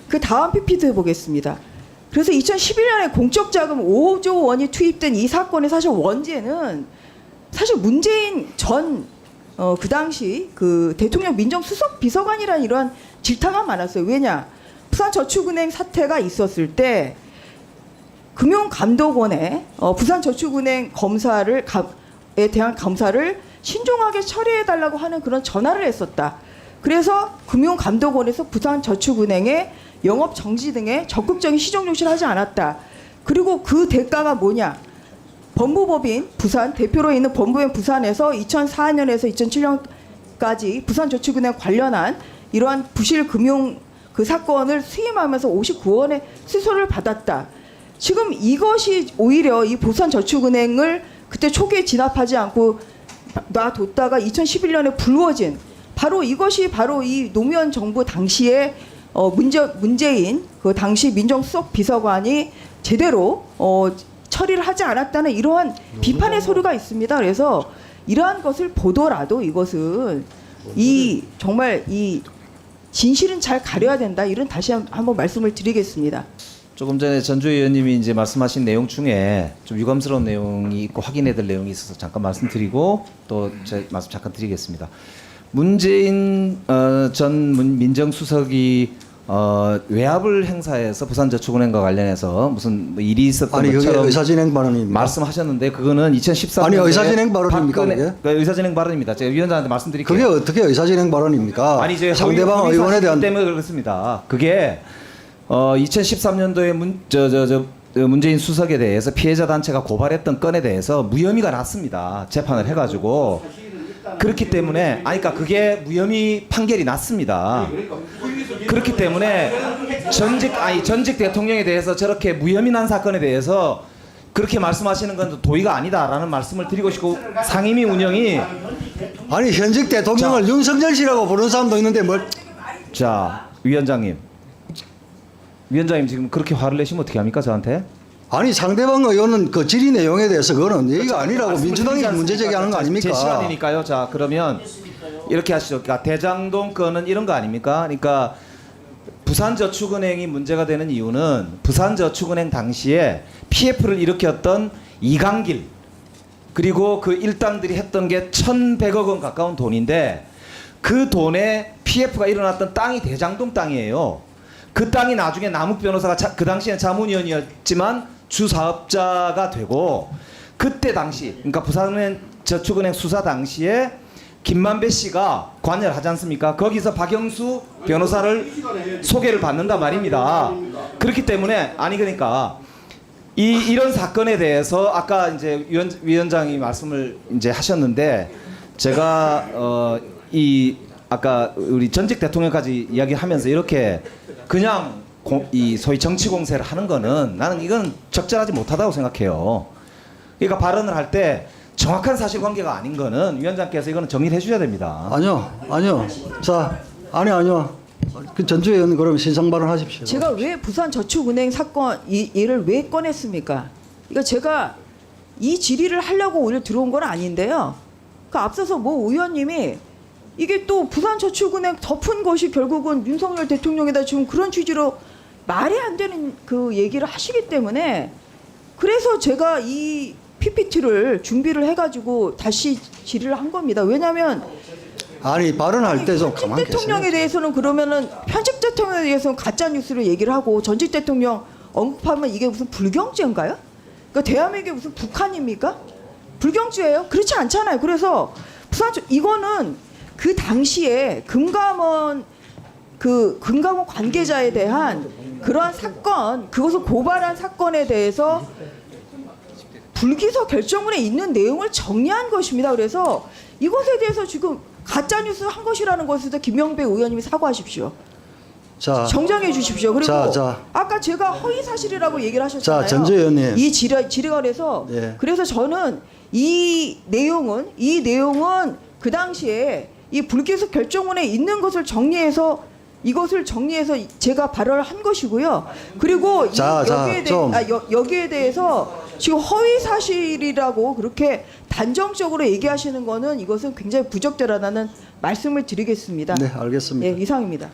그 다음 PPT 해보겠습니다. 그래서 2011년에 공적 자금 5조 원이 투입된 이 사건의 사실 원죄는 사실 문재인 전 그 당시 그 대통령 민정수석 비서관이라는 이러한 질타가 많았어요. 왜냐? 부산저축은행 사태가 있었을 때 금융감독원에 부산저축은행 에 대한 검사를 신중하게 처리해달라고 하는 그런 전화를 했었다. 그래서 금융감독원에서 부산저축은행의 영업 정지 등의 적극적인 시정 조치를 하지 않았다. 그리고 그 대가가 뭐냐? 법무법인 부산 대표로 있는 법무법인 부산에서 2004년에서 2007년까지 부산저축은행 관련한 이러한 부실 금융 그 사건을 수임하면서 59원의 수수료를 받았다. 지금 이것이 오히려 이 부산저축은행을 그때 초기에 진압하지 않고 놔뒀다가 2011년에 불거진 바로 이것이 바로 이 노무현 정부 당시에 문재인 그 당시 민정수석 비서관이 제대로 처리를 하지 않았다는 이러한 비판의 소리가 있습니다. 그래서 이러한 것을 보더라도 이것은 이 정말 이 진실은 잘 가려야 된다. 이런 다시 한번 말씀을 드리겠습니다. 조금 전에 전주 의원님이 이제 말씀하신 내용 중에 좀 유감스러운 내용이 있고 확인해야 될 내용이 있어서 잠깐 말씀드리고 또 제 말씀 잠깐 드리겠습니다. 문재인 전 민정수석이 외압을 행사해서 부산저축은행과 관련해서 무슨 뭐 일이 있었던 아니 것처럼 그게 의사진행 발언입니다. 말씀하셨는데 그거는 2013년에 아니 의사진행 발언입니까 그게? 의사진행 발언입니다. 제가 위원장한테 말씀드릴게요. 그게 어떻게 의사진행 발언입니까? 아니 이제 상대방 허위 의원에 대한 때문에 그렇습니다. 그게 2013년도에 문재인 수석에 대해서 피해자 단체가 고발했던 건에 대해서 무혐의가 났습니다. 재판을 해가지고 그렇기 때문에 그러니까 그게 무혐의 판결이 났습니다. 그렇기 때문에 전직 대통령에 대해서 저렇게 무혐의 난 사건에 대해서 그렇게 말씀하시는 건 도의가 아니다라는 말씀을 드리고 싶고 상임위 운영이 아니 현직 대통령을 윤석열 씨라고 부르는 사람도 있는데 뭘? 자 위원장님 지금 그렇게 화를 내시면 어떻게 합니까 저한테? 아니 상대방 의원은 그 질의 내용에 대해서 그거는 얘기가 아니라고 민주당이 문제 제기하는 거 아닙니까? 제 시간이니까요. 자 그러면 이렇게 하시죠. 그러니까 대장동 건은 이런 거 아닙니까? 그러니까 부산저축은행이 문제가 되는 이유는 부산저축은행 당시에 PF를 일으켰던 이강길 그리고 그 일당들이 했던 게 1,100억 원 가까운 돈인데 그 돈에 PF가 일어났던 땅이 대장동 땅이에요. 그 땅이 나중에 남욱 변호사가 그 당시에는 자문위원이었지만 주사업자가 되고 그때 당시 그러니까 부산은행 저축은행 수사 당시에 김만배 씨가 관여를 하지 않습니까? 거기서 박영수 변호사를 소개를 받는단 말입니다. 그렇기 때문에 그러니까 이런 사건에 대해서 아까 이제 위원장이 말씀을 이제 하셨는데 제가 아까 우리 전직 대통령까지 이야기하면서 이렇게 그냥 이 소위 정치 공세를 하는 거는 나는 이건 적절하지 못하다고 생각해요. 그러니까 발언을 할 때 정확한 사실관계가 아닌 거는 위원장께서 이거는 정리를 해주셔야 됩니다. 아니요. 자, 아니요. 그 전주 의원 그러면 신상 발언하십시오. 제가 왜 부산저축은행 사건 얘를 왜 꺼냈습니까? 이거 제가 이 질의를 하려고 오늘 들어온 건 아닌데요. 그 앞서서 모 의원님이 이게 또 부산저축은행 덮은 것이 결국은 윤석열 대통령이다 지금 그런 취지로 말이 안 되는 그 얘기를 하시기 때문에 그래서 제가 이 PPT를 준비를 해가지고 다시 질의를 한 겁니다. 왜냐하면 아니 발언할 때 좀 가만히 현직 대통령에 계세요. 대해서는 그러면은 현직 대통령에 대해서는 가짜 뉴스를 얘기를 하고 전직 대통령 언급하면 이게 무슨 불경죄인가요? 그러니까 대한민국이 무슨 북한입니까? 불경죄예요? 그렇지 않잖아요. 그래서 이거는 그 당시에 금감원 관계자에 대한 그러한 사건, 그것을 고발한 사건에 대해서 불기소 결정문에 있는 내용을 정리한 것입니다. 그래서 이것에 대해서 지금 가짜뉴스 한 것이라는 것에 대해서 김영배 의원님이 사과하십시오. 자, 정정해 주십시오. 그리고 자. 아까 제가 허위 사실이라고 얘기를 하셨잖아요. 자, 전주 의원님. 이 질의가 그래서 저는 이 내용은 그 당시에 이 불기소 결정문에 있는 것을 정리해서 제가 발언을 한 것이고요. 그리고 여기에 대해서 지금 허위 사실이라고 그렇게 단정적으로 얘기하시는 거는 이것은 굉장히 부적절하다는 말씀을 드리겠습니다. 네, 알겠습니다. 네, 이상입니다.